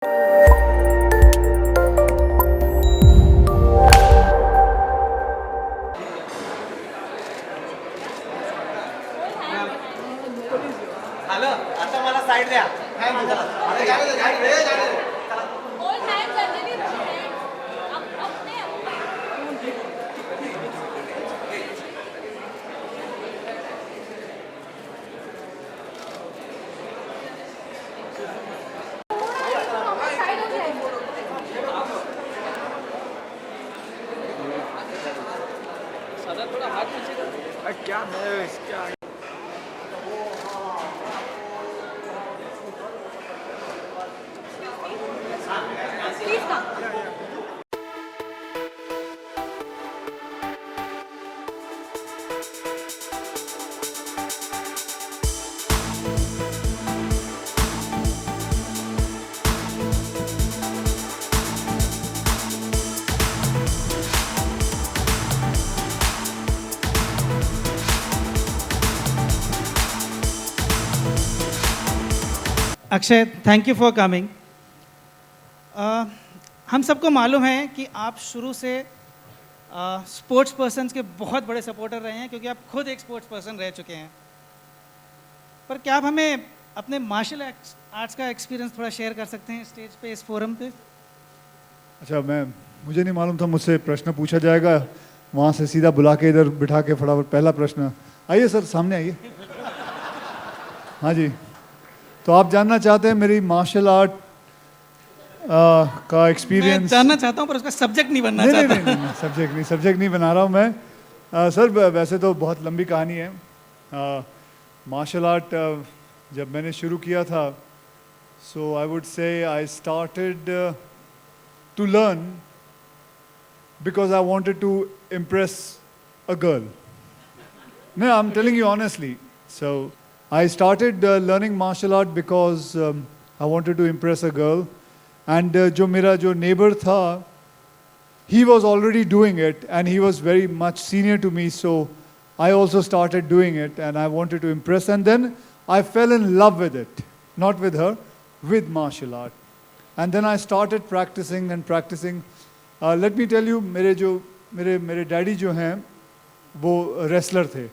Hello, आता मला side द्या. क्या है क्या Akshay, thank you for coming. हम सबको मालूम है कि आप शुरू से स्पोर्ट्स पर्सन्स के बहुत बड़े सपोर्टर रहे हैं, क्योंकि आप खुद एक स्पोर्ट्स पर्सन रह चुके हैं। पर क्या आप हमें अपने मार्शल आर्ट्स का एक्सपीरियंस थोड़ा शेयर कर सकते हैं स्टेज पे, इस फोरम पे? अच्छा, मुझे नहीं मालूम था मुझसे प्रश्न पूछा जाएगा, वहाँ से सीधा बुला के इधर बिठा के फटाफट पहला प्रश्न। आइए सर, सामने आइए। हाँ जी, तो आप जानना चाहते हैं मेरी मार्शल आर्ट का एक्सपीरियंस? मैं जानना चाहता हूँ, पर उसका सब्जेक्ट नहीं बनना चाहता। नहीं, सब्जेक्ट नहीं बना रहा हूँ मैं। सर वैसे तो बहुत लंबी कहानी है। मार्शल आर्ट जब मैंने शुरू किया था, सो I would say I started to learn because I wanted to impress a girl. No, I'm telling you honestly. So I started learning martial art because I wanted to impress a girl. And जो मेरा जो neighbor था, he was already doing it and he was very much senior to me. So I also started doing it and I wanted to impress. And then I fell in love with it. Not with her, with martial art. And then I started practicing and practicing. Let me tell you, मेरे daddy जो हैं, वो wrestler थे.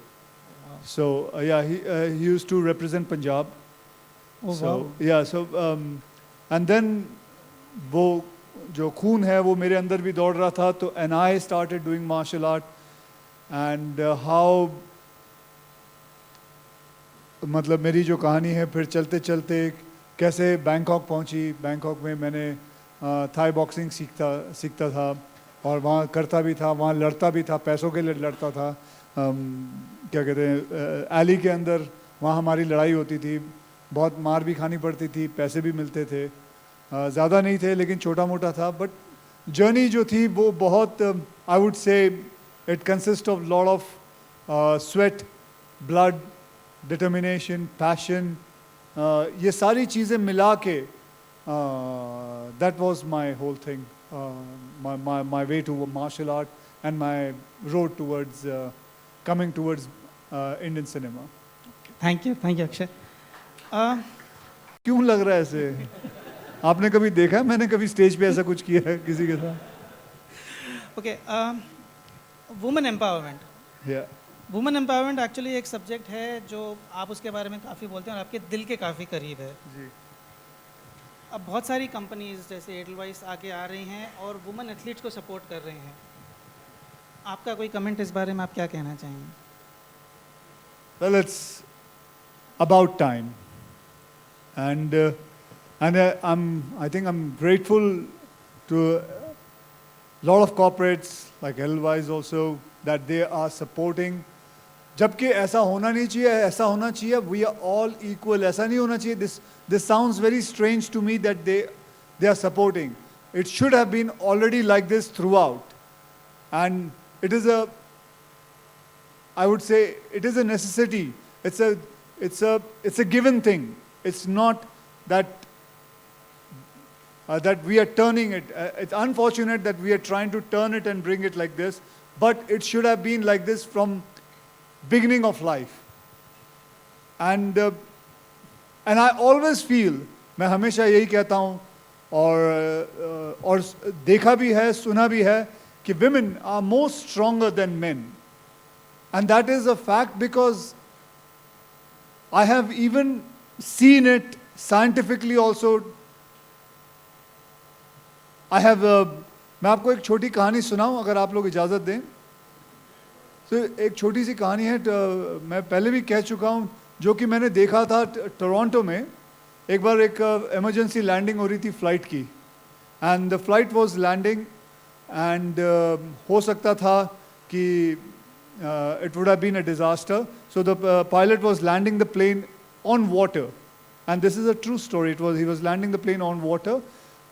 So yeah, he used to represent Punjab. Oh, So wow. yeah, so and then वो जो खून है वो मेरे अंदर भी दौड़ रहा था, तो and I started doing martial art and how मतलब मेरी जो कहानी है फिर चलते चलते कैसे बैंकॉक पहुंची। बैंकॉक में मैंने थाई बॉक्सिंग सीखता था और वहाँ करता भी था, वहाँ लड़ता भी था, पैसों के लिए लड़ता था। क्या कहते हैं, एली के अंदर वहाँ हमारी लड़ाई होती थी, बहुत मार भी खानी पड़ती थी, पैसे भी मिलते थे, ज़्यादा नहीं थे लेकिन छोटा मोटा था। बट जर्नी जो थी वो बहुत, I would say it consist of lot of sweat, blood, determination, passion, ये सारी चीज़ें मिला के that was my whole thing, my way to martial art and my road towards coming towards Indian cinema. Thank you Akshay. क्यों लग रहा है ऐसे? आपने कभी देखा है मैंने कभी स्टेज पे ऐसा कुछ किया है किसी के साथ? Okay, women empowerment. Women empowerment actually एक सब्जेक्ट है जो आप उसके बारे में काफ़ी बोलते हैं और आपके दिल के काफ़ी करीब है जी। अब बहुत सारी कंपनीज जैसे एडलवाइस आगे आ रही हैं और वुमेन एथलीट्स को सपोर्ट कर रही हैं। आपका कोई कमेंट इस बारे में, आप क्या कहना चाहेंगे? Well, it's about time, and I think I'm grateful to a lot of corporates like Edelweiss also that they are supporting. जबकि ऐसा होना नहीं चाहिए, ऐसा होना चाहिए we are all equal. ऐसा नहीं होना चाहिए. This sounds very strange to me that they are supporting. It should have been already like this throughout, and it is I would say it is a necessity. It's a given thing. It's not that that we are turning it. It's unfortunate that we are trying to turn it and bring it like this, but it should have been like this from beginning of life. And I always feel, मैं हमेशा यही कहता हूँ और देखा भी है, सुना भी है कि women are more stronger than men. And that is a fact because I have even seen it scientifically also. I have, मैं आपको एक छोटी कहानी सुनाऊं अगर आप लोग इजाज़त दें. तो एक छोटी सी कहानी है, मैं पहले भी कह चुका हूं, जो कि मैंने देखा था टोरंटो में. एक बार एक इमरजेंसी लैंडिंग हो रही थी फ्लाइट की, and the flight was landing, and हो सकता था कि it would have been a disaster. So the pilot was landing the plane on water, and this is a true story. He was landing the plane on water,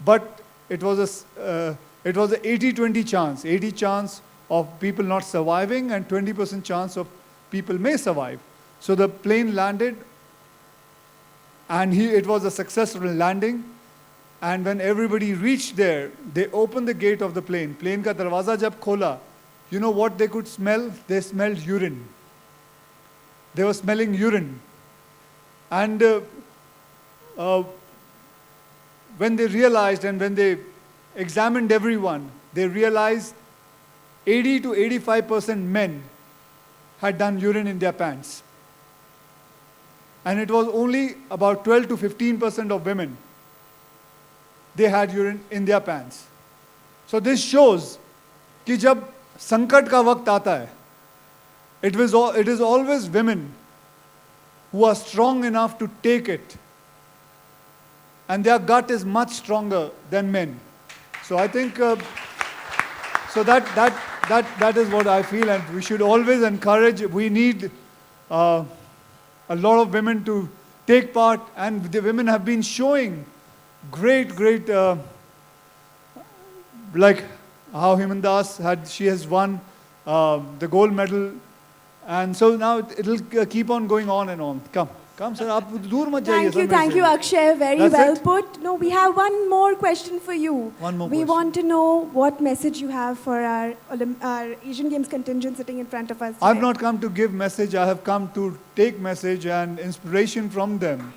but it was a 80-20 chance, 80 chance of people not surviving and 20% chance of people may survive. So the plane landed, and it was a successful landing. And when everybody reached there, they opened the gate of the plane. Plane ka darwaza jab khola, you know what they could smell? They smelled urine. They were smelling urine. And when they realized and when they examined everyone, they realized 80 to 85% men had done urine in their pants. And it was only about 12 to 15% of women, they had urine in their pants. So this shows कि जब संकट का वक्त आता है, it is always women who are strong enough to take it, and their gut is much stronger than men. So I think so that is what I feel, and we should always encourage. We need a lot of women to take part, and the women have been showing great like how Himandas she has won the gold medal, and so now it'll keep on going on and on. Come sir, आप दूर मत जाइए. Thank you Akshay, very That's well it? put. No, we have one more question for you. One more we question. want to know what message you have for our Asian Games contingent sitting in front of us today. I've not come to give message, I have come to take message and inspiration from them.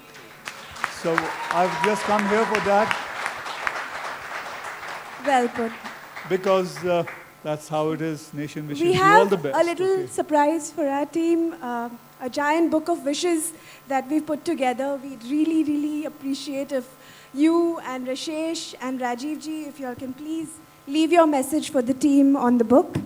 So I've just come here for that. Well put. Because that's how it is. Nation wishes We you all the have best. a little surprise for our team, a giant book of wishes that we've put together. We'd really appreciate if you and Rashesh and Rajiv ji, if you all can please leave your message for the team on the book.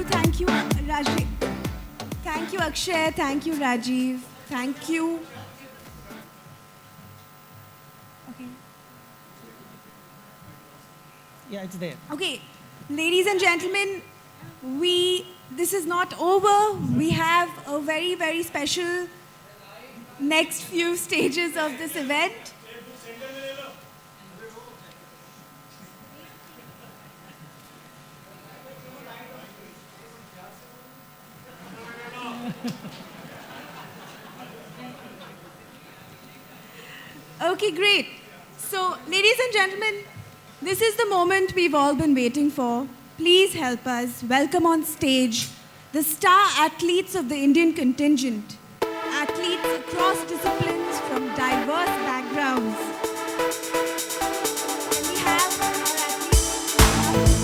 Thank you, Rajiv. Thank you, Akshay. Thank you, Rajiv. Thank you. Okay. Yeah, it's there. Okay, ladies and gentlemen, this is not over. We have a very special next few stages of this event. Okay, great. So, ladies and gentlemen, this is the moment we've all been waiting for. Please help us welcome on stage the star athletes of the Indian contingent. Athletes across disciplines from diverse backgrounds. Can we have our athletes?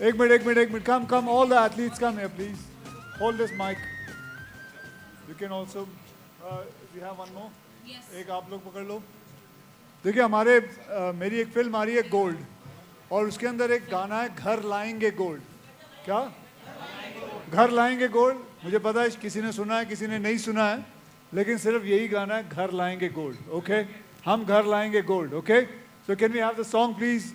एक minute. Come. All the athletes come here, please. Hold this mic. You can also. We have one more. Yes. एक आप लोग पकड़ लो. देखिए मेरी एक film आ रही है गोल्ड, और उसके अंदर एक गाना है घर लाएंगे गोल्ड. क्या? घर लाएंगे गोल्ड. मुझे पता है किसी ने सुना है, किसी ने नहीं सुना है, लेकिन सिर्फ यही गाना है, घर लाएंगे गोल्ड. ओके, हम घर लाएंगे gold. Okay, so can we have the song please?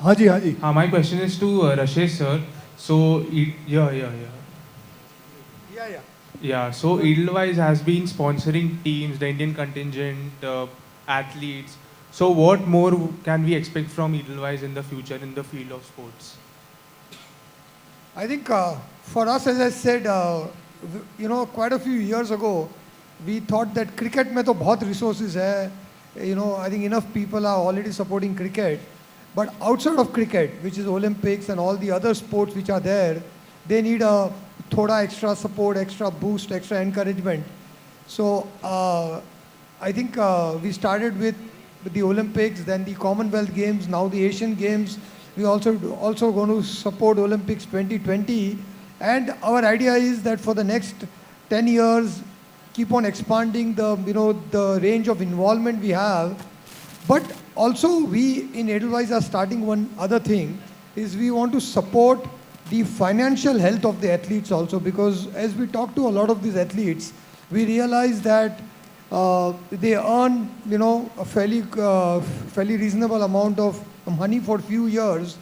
हाँ जी. My question is to Rashesh sir. So, yeah. Yeah, so Edelweiss has been sponsoring teams, the Indian contingent, athletes. So, what more can we expect from Edelweiss in the future in the field of sports? I think for us, as I said, quite a few years ago, we thought that cricket mein to bahut resources hai. I think enough people are already supporting cricket. But outside of cricket, which is Olympics and all the other sports which are there, they need a thoda extra support, extra boost, extra encouragement. So I think we started with the Olympics, then the Commonwealth Games, now the Asian Games. We also going to support Olympics 2020. And our idea is that for the next 10 years, keep on expanding the range of involvement we have. But also we in Edelweiss are starting one other thing, is we want to support the financial health of the athletes also, because as we talk to a lot of these athletes, we realize that they earn a fairly reasonable amount of money for a few years,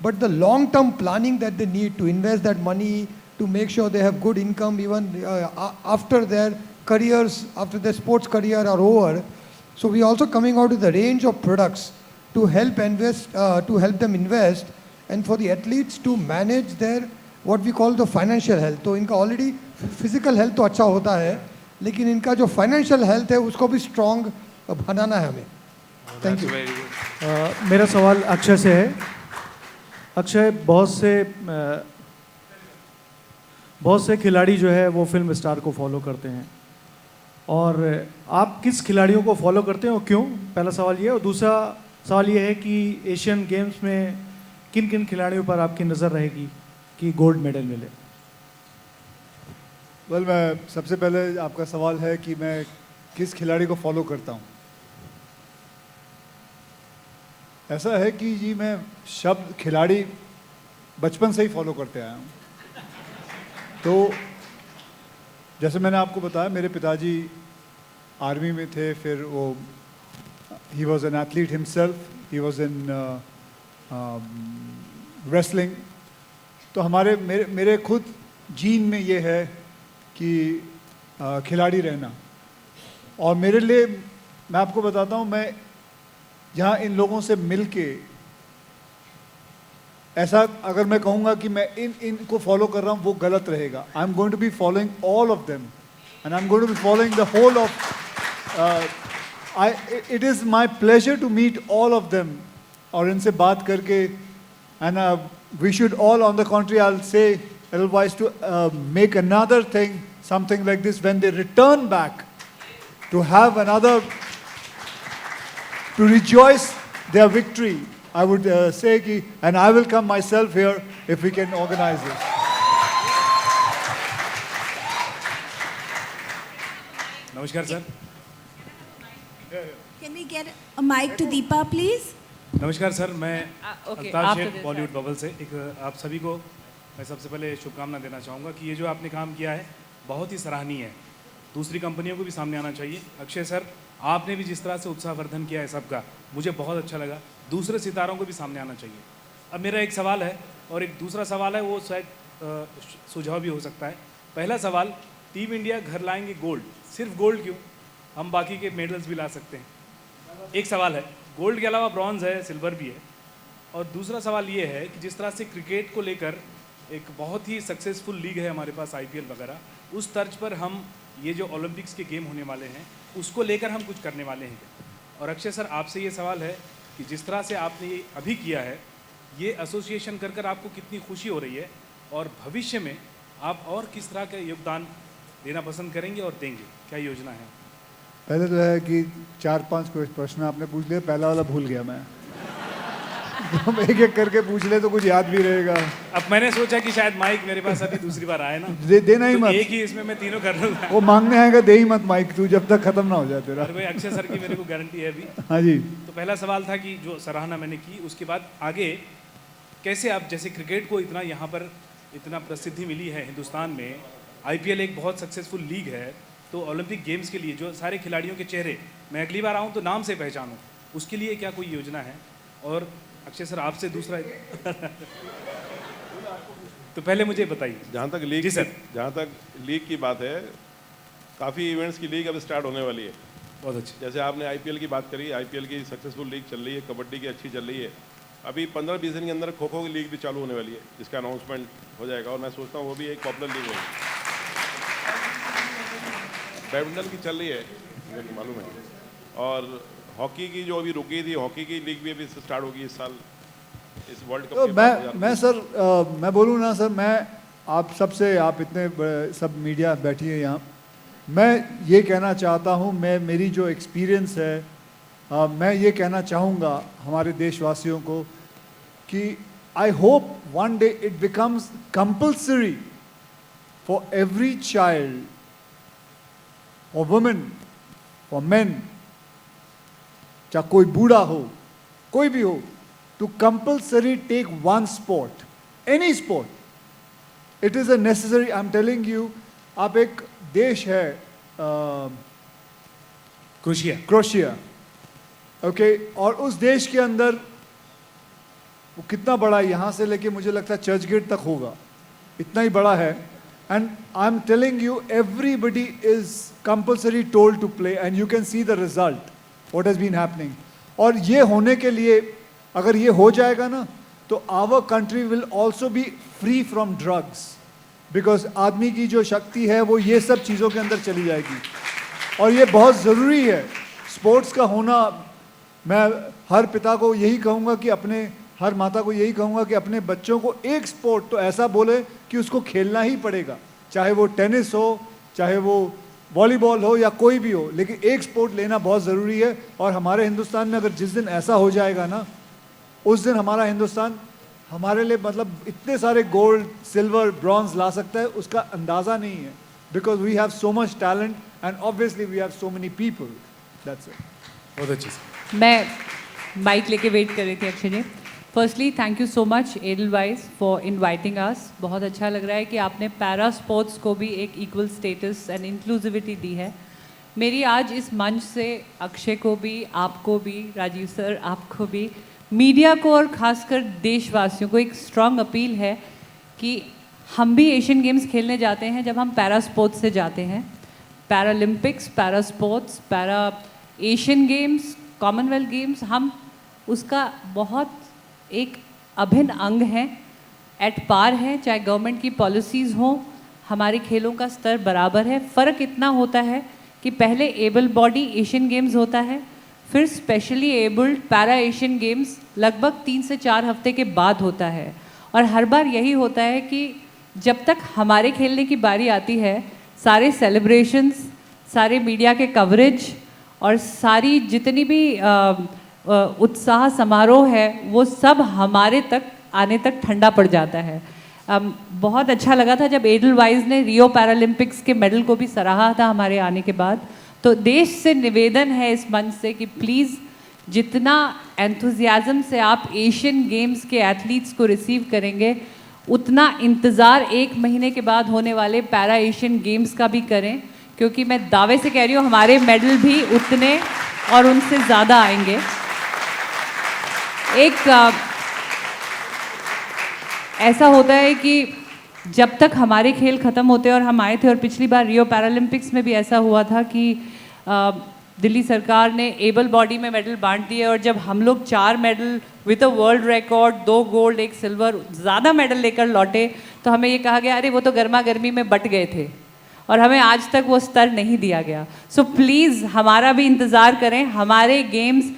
but the long-term planning that they need to invest that money to make sure they have good income even after their careers, after their sports career are over. So we are also coming out with a range of products to help them invest, and for the athletes to manage their what we call the financial health. तो इनका already physical health तो अच्छा होता है, लेकिन इनका जो financial health है उसको भी strong बनाना है हमें. Thank you. Very good. मेरा सवाल अक्षय से है. अक्षय, बहुत से खिलाड़ी जो है वो फिल्म स्टार को फॉलो करते हैं, और आप किस खिलाड़ियों को फॉलो करते हैं और क्यों? पहला सवाल ये है. और दूसरा सवाल ये है कि एशियन गेम्स में किन किन खिलाड़ियों पर आपकी नज़र रहेगी कि गोल्ड मेडल मिले? मैं सबसे पहले आपका सवाल है कि मैं किस खिलाड़ी को फॉलो करता हूँ. ऐसा है कि जी मैं शब्द खिलाड़ी बचपन से ही फॉलो करते आया हूँ. तो जैसे मैंने आपको बताया, मेरे पिताजी आर्मी में थे, फिर वो he was an athlete himself, he was in wrestling. तो मेरे खुद जीन में ये है कि खिलाड़ी रहना. और मेरे लिए मैं आपको बताता हूँ, मैं यहाँ इन लोगों से मिल के ऐसा अगर मैं कहूँगा कि मैं इनको फॉलो कर रहा हूँ, वो गलत रहेगा. I am going to be following all of them, and I am going to be following the whole of. It is my pleasure to meet all of them और इनसे बात करके. And we should all, on the country, I will say advice to make another thing, something like this, when they return back to have another, to rejoice their victory. I would say कि, and I will come myself here if we can organize this. नमस्कार sir. Can we get a mic to Deepa, please? नमस्कार sir, मैं okay, Altaf आप शेख तो Bollywood bubble से एक आप सभी को मैं सबसे पहले शुभकामना देना चाहूँगा कि ये जो आपने काम किया है बहुत ही सराहनीय है। दूसरी कंपनियों को भी सामने आना चाहिए। अक्षय सर, आपने भी जिस तरह से उत्साहवर्धन किया है सबका, मुझे बहुत अच्छा लगा। दूसरे सितारों को भी सामने आना चाहिए। अब मेरा एक सवाल है और एक दूसरा सवाल है, वो शायद सुझाव भी हो सकता है। पहला सवाल, टीम इंडिया घर लाएंगे गोल्ड, सिर्फ गोल्ड क्यों? हम बाकी के मेडल्स भी ला सकते हैं। एक सवाल है, गोल्ड के अलावा ब्रॉन्ज है, सिल्वर भी है। और दूसरा सवाल ये है कि जिस तरह से क्रिकेट को लेकर एक बहुत ही सक्सेसफुल लीग है हमारे पास, आईपीएल वगैरह, उस तर्ज पर हम ये जो ओलंपिक्स के गेम होने वाले हैं उसको लेकर हम कुछ करने वाले हैं। और अक्षय सर, आपसे ये सवाल है कि जिस तरह से आपने ये अभी किया है, ये एसोसिएशन कर कर आपको कितनी खुशी हो रही है और भविष्य में आप और किस तरह का योगदान देना पसंद करेंगे और देंगे, क्या योजना है? पहले तो है कि 4-5 प्रश्न आपने पूछ लिए, पहला वाला भूल गया मैं। हम एक एक करके पूछ ले तो कुछ याद भी रहेगा। अब मैंने सोचा कि शायद माइक मेरे पास अभी दूसरी बार आए ना, देना ही तो मत। एक ही इसमें मैं तीनों कर लूँगा। वो मांगने आएगा, दे ही मत माइक तू, जब तक खत्म ना हो जाए तेरा। और भाई अक्षय सर की मेरे को गारंटी है अभी। हाँ जी। तो पहला सवाल था कि जो सराहना मैंने की, उसके बाद आगे कैसे आप, जैसे क्रिकेट को इतना यहाँ पर इतना प्रसिद्धि मिली है हिंदुस्तान में, आईपीएल एक बहुत सक्सेसफुल लीग है, तो ओलंपिक गेम्स के लिए जो सारे खिलाड़ियों के चेहरे मैं अगली बार आऊँ तो नाम से पहचानूँ, उसके लिए क्या कोई योजना है? और अक्षय सर, आपसे दूसरा तो पहले मुझे बताइए। जहाँ तक लीग, जी सर। जहाँ तक लीग की बात है, काफ़ी इवेंट्स की लीग अब स्टार्ट होने वाली है। बहुत अच्छी। जैसे आपने आईपीएल की बात करी, आईपीएल की सक्सेसफुल लीग चल रही है, कबड्डी की अच्छी चल रही है। अभी 15-20 दिन के अंदर खो खो की लीग भी चालू होने वाली है, जिसका अनाउंसमेंट हो जाएगा और मैं सोचता हूँ वो भी एक पॉपुलर लीग होगी। बैडमिंटन की चल रही है, मुझे मालूम है। और हॉकी की जो अभी रुकी थी, हॉकी की लीग भी अभी स्टार्ट होगी इस साल, इस वर्ल्ड कप तो के बाद। मैं सर, मैं बोलूँ ना सर, मैं आप सबसे, आप इतने सब मीडिया बैठी है यहाँ, मैं ये कहना चाहता हूँ, मेरी जो एक्सपीरियंस है, मैं ये कहना चाहूँगा हमारे देशवासियों को कि I hope one day it becomes compulsory for every child, for women, for main, चाहे कोई बूढ़ा हो, कोई भी हो, to compulsory take one sport, any sport. It is a necessary, I'm telling you, आप एक देश है क्रोशिया, ओके, और उस देश के अंदर वो कितना बड़ा है, यहाँ से लेके मुझे लगता है चर्च गेट तक होगा, इतना ही बड़ा है। And I am telling you, everybody is compulsory told to play and you can see the result what has been happening. और ये होने के लिए, अगर ये हो जाएगा ना, तो our country will also be free from drugs, because आदमी की जो शक्ति है वो ये सब चीज़ों के अंदर चली जाएगी। और ये बहुत ज़रूरी है स्पोर्ट्स का होना। मैं हर पिता को यही कहूँगा कि हर माता को यही कहूँगा कि अपने बच्चों को एक स्पोर्ट तो ऐसा बोले कि उसको खेलना ही पड़ेगा, चाहे वो टेनिस हो, चाहे वो वॉलीबॉल हो या कोई भी हो, लेकिन एक स्पोर्ट लेना बहुत ज़रूरी है। और हमारे हिंदुस्तान में अगर जिस दिन ऐसा हो जाएगा ना, उस दिन हमारा हिंदुस्तान हमारे लिए मतलब इतने सारे गोल्ड, सिल्वर, ब्रॉन्ज ला सकता है, उसका अंदाज़ा नहीं है, because we have so much talent and obviously we have so many people. That's it. बहुत अच्छी सर। मैं माइक लेके वेट कर रही थी Akshay ji. Firstly thank you so much Edelweiss for inviting us. बहुत अच्छा लग रहा है कि आपने पैरा स्पोर्ट्स को भी एक इक्वल स्टेटस एंड इंक्लूसिविटी दी है। मेरी आज इस मंच से अक्षय को भी, आपको भी, राजीव सर आपको भी, मीडिया को और ख़ासकर देशवासियों को एक स्ट्रॉन्ग अपील है कि हम भी एशियन गेम्स खेलने जाते हैं जब हम पैरा स्पोर्ट्स से जाते हैं। Paralympics, para sports, para Asian games, Commonwealth games, हम उसका बहुत एक अभिन्न अंग है, एट पार है। चाहे गवर्नमेंट की पॉलिसीज़ हों, हमारे खेलों का स्तर बराबर है। फ़र्क इतना होता है कि पहले एबल बॉडी एशियन गेम्स होता है, फिर specially abled para Asian games लगभग 3 से 4 हफ्ते के बाद होता है। और हर बार यही होता है कि जब तक हमारे खेलने की बारी आती है, सारे सेलिब्रेशंस, सारे मीडिया के कवरेज और सारी जितनी भी उत्साह समारोह है, वो सब हमारे तक आने तक ठंडा पड़ जाता है। बहुत अच्छा लगा था जब एडलवाइज ने रियो पैरालंपिक्स के मेडल को भी सराहा था हमारे आने के बाद। तो देश से निवेदन है इस मंच से कि प्लीज़ जितना एंथुजियाज़म से आप एशियन गेम्स के एथलीट्स को रिसीव करेंगे, उतना इंतज़ार 1 महीने के बाद होने वाले पैरा एशियन गेम्स का भी करें, क्योंकि मैं दावे से कह रही हूँ हमारे मेडल भी उतने और उनसे ज़्यादा आएंगे। एक ऐसा होता है कि जब तक हमारे खेल ख़त्म होते हैं, और हम आए थे और पिछली बार रियो पैरालंपिक्स में भी ऐसा हुआ था कि दिल्ली सरकार ने एबल बॉडी में मेडल बांट दिए, और जब हम लोग 4 medal with a world record, 2 gold 1 silver, ज़्यादा मेडल लेकर लौटे, तो हमें ये कहा गया अरे वो तो गर्मा गर्मी में बट गए थे, और हमें आज तक वो स्तर नहीं दिया गया। सो प्लीज़ हमारा भी इंतज़ार करें। हमारे गेम्स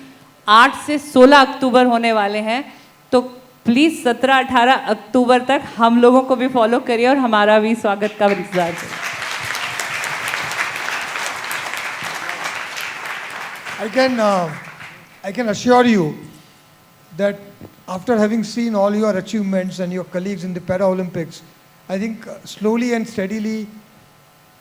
8 से 16 अक्टूबर होने वाले हैं, तो प्लीज़ 17-18 अक्टूबर तक हम लोगों को भी फॉलो करिए और हमारा भी स्वागत का इंतज़ार करिए। I can assure you that after having seen all your achievements and your colleagues in the Paralympics, I think slowly and steadily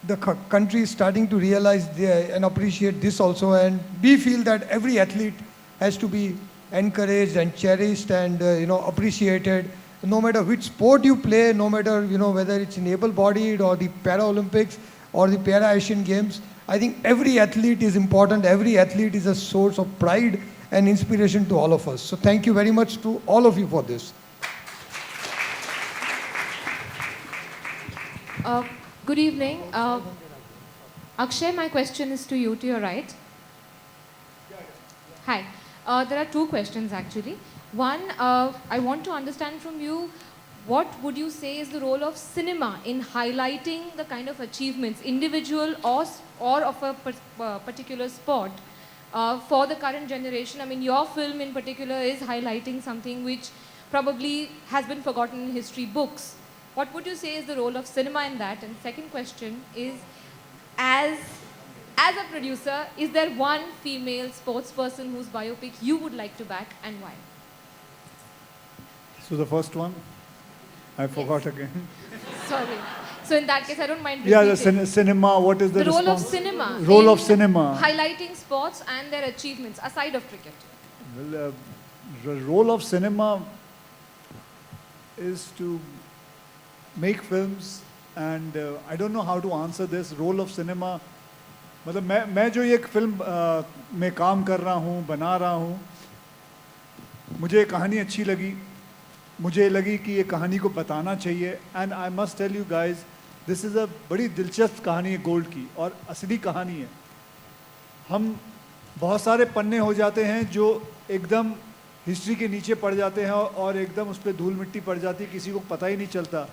the country is starting to realize and appreciate this also, and we feel that every athlete has to be encouraged and cherished and appreciated, no matter which sport you play, no matter whether it's in able-bodied or the Paralympics or the Para-Asian Games. I think every athlete is important. Every athlete is a source of pride and inspiration to all of us. So thank you very much to all of you for this. Good evening. Akshay, my question is to you, to your right. Hi. There are 2 questions actually. One, I want to understand from you, what would you say is the role of cinema in highlighting the kind of achievements, individual or of a particular sport, for the current generation? I mean, your film in particular is highlighting something which probably has been forgotten in history books. What would you say is the role of cinema in that? And second question is, as a producer, is there one female sports person whose biopic you would like to back and why? So the first one, I forgot again. Sorry. So in that case, I don't mind Yeah, repeating. the cinema, what is the role of response? cinema. Role in of cinema. highlighting sports and their achievements aside of cricket. Well, the role of cinema is to make films, and I don't know how to answer this. Role of cinema, मतलब मैं जो ये film में काम कर रहा हूँ, बना रहा हूँ, मुझे कहानी अच्छी लगी, मुझे लगी कि ये कहानी को बताना चाहिए, and I must tell you guys, this is a बड़ी दिलचस्प कहानी है गोल्ड की, और असली कहानी है। हम बहुत सारे पन्ने हो जाते हैं जो एकदम हिस्ट्री के नीचे पड़ जाते हैं और एकदम उस पर धूल मिट्टी पड़ जाती है, किसी को पता ही नहीं चलता।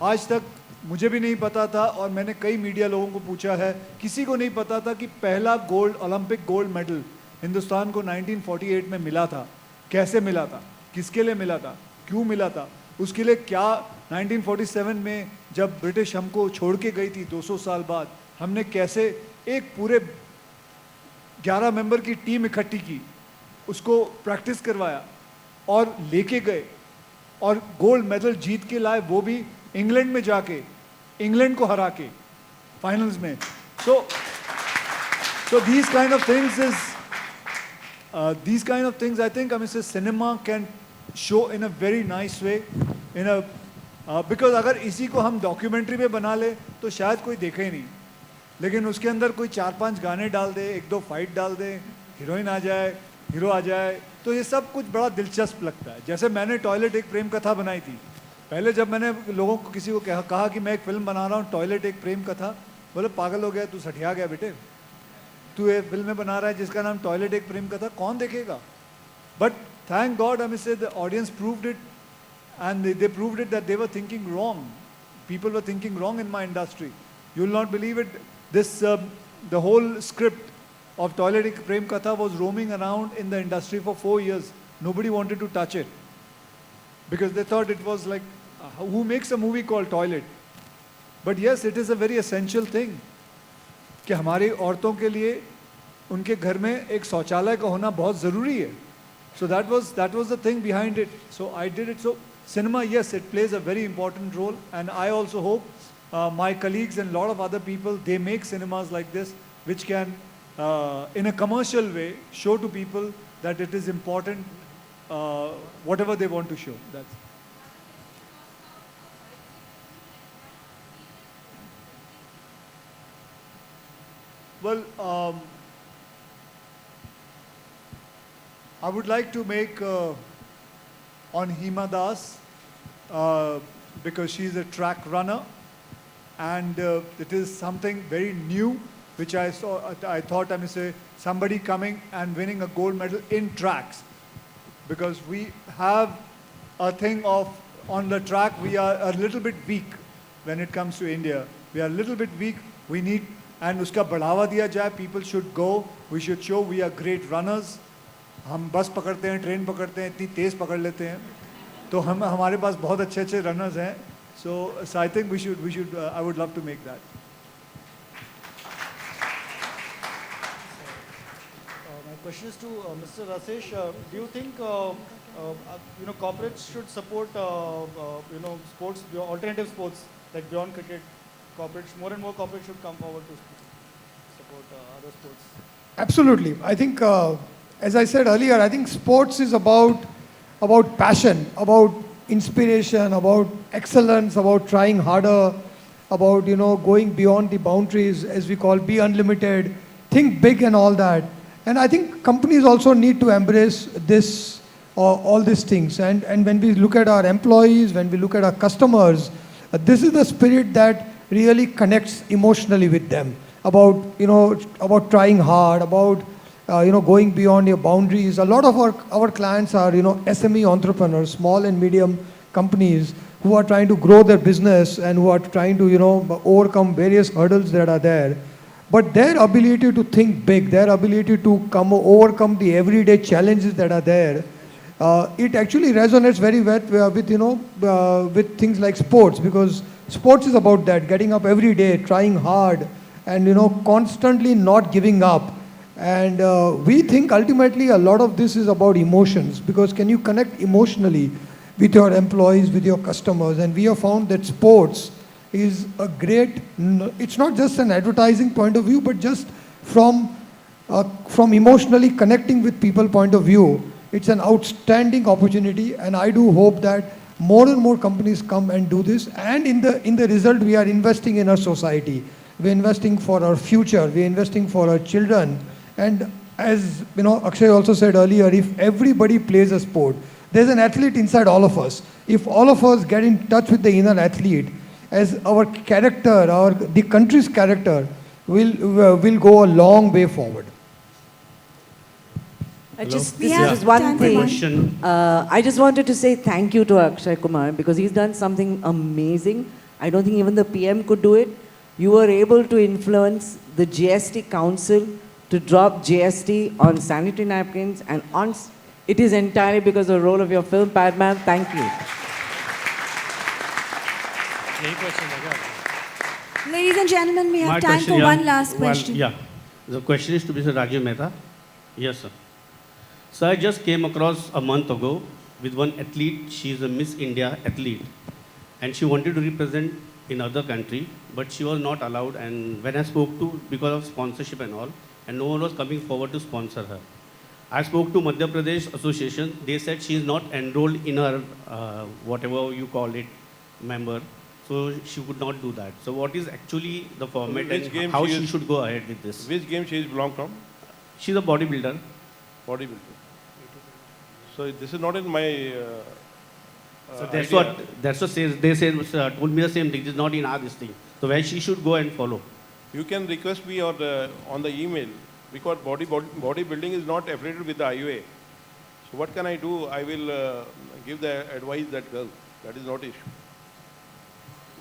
आज तक मुझे भी नहीं पता था, और मैंने कई मीडिया लोगों को पूछा है, किसी को नहीं पता था कि पहला ओलंपिक गोल्ड मेडल हिंदुस्तान को 1948 में मिला था। कैसे मिला था, किसके लिए मिला था, क्यों मिला था, उसके लिए क्या 1947 में जब ब्रिटिश हमको छोड़ के गई थी 200 साल बाद, हमने कैसे एक पूरे 11 मेंबर की टीम इकट्ठी की, उसको प्रैक्टिस करवाया और लेके गए और गोल्ड मेडल जीत के लाए, वो भी इंग्लैंड में जाके, इंग्लैंड को हरा के फाइनल्स में। So these kind of things I think, I mean, cinema can show in a very nice way, because अगर इसी को हम डॉक्यूमेंट्री में बना ले तो शायद कोई देखे ही नहीं, लेकिन उसके अंदर कोई 4-5 गाने डाल दे, 1-2 फाइट डाल दे, हीरोइन आ जाए, हीरो आ जाए, तो ये सब कुछ बड़ा दिलचस्प लगता है। जैसे मैंने टॉयलेट एक प्रेम कथा बनाई थी, पहले जब मैंने लोगों को किसी को कहा कि मैं एक फिल्म बना रहा हूँ टॉयलेट एक प्रेम कथा, बोले पागल हो गया तू, सठिया गया बेटे, तू ये फिल्म बना रहा है जिसका नाम टॉयलेट एक प्रेम कथा, कौन देखेगा? But thank God, I mean say the audience proved it, and they proved it that they were thinking wrong. People were thinking wrong in my industry. You will not believe it. The whole script of Toilet Prem Katha was roaming around in the industry for 4 years. Nobody wanted to touch it because they thought it was like, who makes a movie called Toilet? But yes, it is a very essential thing कि हमारी औरतों के लिए उनके घर में एक शौचालय का होना बहुत ज़रूरी है, So that was the thing behind it. So I did it. So cinema, yes, it plays a very important role, and I also hope my colleagues and a lot of other people, they make cinemas like this, which can, in a commercial way, show to people that it is important, whatever they want to show. That's well. I would like to make on Hima Das because she's a track runner, and it is something very new which I saw. I thought I may say somebody coming and winning a gold medal in tracks, because we have a thing of on the track we are a little bit weak when it comes to India. We are a little bit weak. We need and uska बढ़ावा दिया जाए. People should go. We should show we are great runners. हम बस पकड़ते हैं, train पकड़ते हैं, इतनी तेज़ पकड़ लेते हैं, तो हमारे पास बहुत अच्छे अच्छे रनर्स हैं. So I think we should I would love to make that. My question is to Mr. Rasesh. Do you think corporates should support sports, alternative sports like beyond cricket? Corporates, more and more corporates should come forward to support other sports. Absolutely. I think, as I said earlier, I think sports is about passion, about inspiration, about excellence, about trying harder, about going beyond the boundaries, as we call, be unlimited, think big and all that. And I think companies also need to embrace this, all these things. And when we look at our employees, when we look at our customers, this is the spirit that really connects emotionally with them. About trying hard, about going beyond your boundaries. A lot of our clients are SME entrepreneurs, small and medium companies who are trying to grow their business and who are trying to overcome various hurdles that are there. But their ability to think big, their ability to overcome the everyday challenges that are there, it actually resonates very well with things like sports, because sports is about that, getting up every day, trying hard, and constantly not giving up. And we think ultimately a lot of this is about emotions, because can you connect emotionally with your employees, with your customers? And we have found that sports is a great, it's not just an advertising point of view, but just from emotionally connecting with people point of view, it's an outstanding opportunity. And I do hope that more and more companies come and do this. And in the result, we are investing in our society. We're investing for our future. We're investing for our children. And as Akshay also said earlier, if everybody plays a sport, there's an athlete inside all of us. If all of us get in touch with the inner athlete, as our character, the country's character, will go a long way forward. This is one thing. I just wanted to say thank you to Akshay Kumar, because he's done something amazing. I don't think even the PM could do it. You were able to influence the GST Council to drop GST on sanitary napkins, and it is entirely because of the role of your film, Padman. Thank you. Ladies and gentlemen, we have time for one last question. The question is to Mr. Rajiv Mehta. Yes, sir. So I just came across a month ago with one athlete. She is a Miss India athlete, and she wanted to represent in other country, but she was not allowed. And when I spoke to, because of sponsorship and all, and no one was coming forward to sponsor her. I spoke to Madhya Pradesh Association. They said she is not enrolled in her, whatever you call it, member. So she could not do that. So what is actually the format and how she should go ahead with this? Which game she is belong from? She's a bodybuilder. Bodybuilder. So this is not in my. So that's what they said. Told me the same thing. This is not in our this thing. So where she should go and follow. You can request me on the email, because bodybuilding is not affiliated with the IUA. So what can I do? I will give the advice that girl. That is not issue.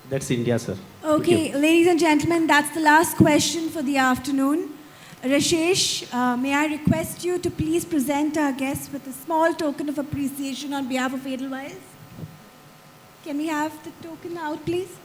That's India, sir. Okay, ladies and gentlemen, that's the last question for the afternoon. Rashesh, may I request you to please present our guests with a small token of appreciation on behalf of Edelweiss? Can we have the token out, please?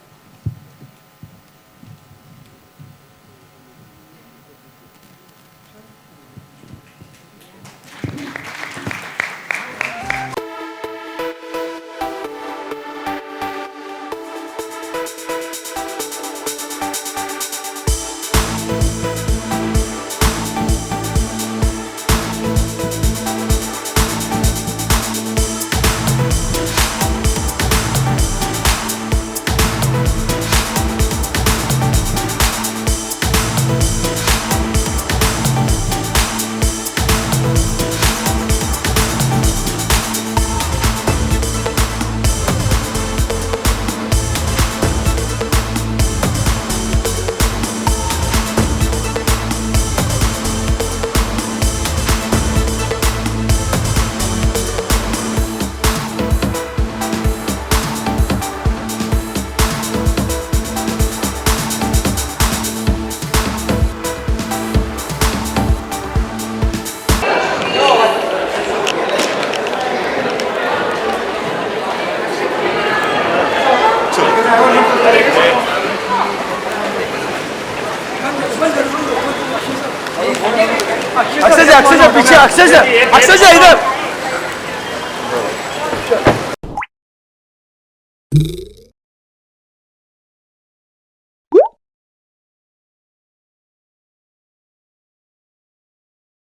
Akshay sir पीछे, Akshay sir इधर